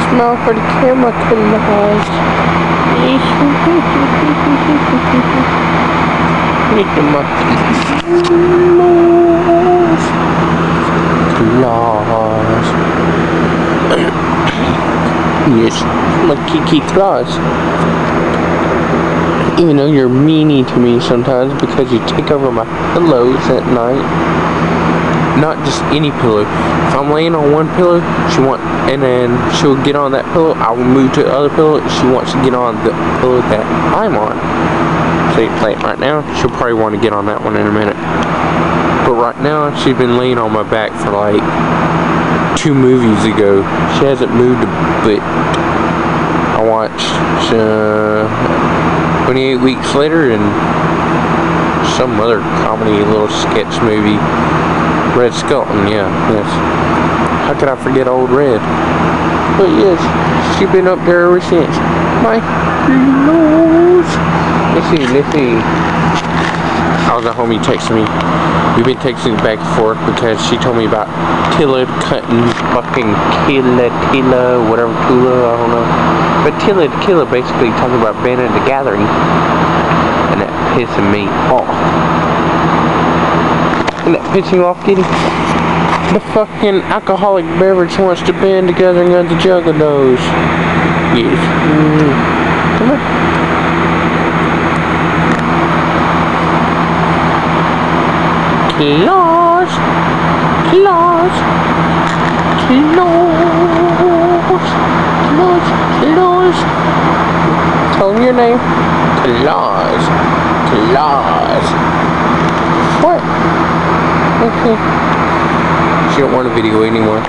smile for the camera, Claus. Look at my Claus. Yes, my Kiki Claus. Even though you're meanie to me sometimes because you take over my pillows at night. Not just any pillow. If I'm laying on one pillow, and then she'll get on that pillow, I will move to the other pillow. She wants to get on the pillow that I'm on. So you play it right now. She'll probably want to get on that one in a minute. But right now, she's been laying on my back for like 2 movies ago. She hasn't moved a bit. I watched 28 Weeks Later and some other comedy little sketch movie. Red Skelton, yeah, yes. How could I forget old Red? But yes, she's been up there ever since. My nose. Let's see. I was at home, he texted me. We've been texting back and forth because she told me about Tilla cutting fucking Tilla, whatever Tula, I don't know. But Tilla basically talking about banning the gathering. And that pissing me off. And that pissing you off, Kitty? The fucking alcoholic beverage wants to ban the gathering of the juggalos. Yes. Come on. Claus. Tell him your name. Claus. What? Okay. She don't want a video anymore.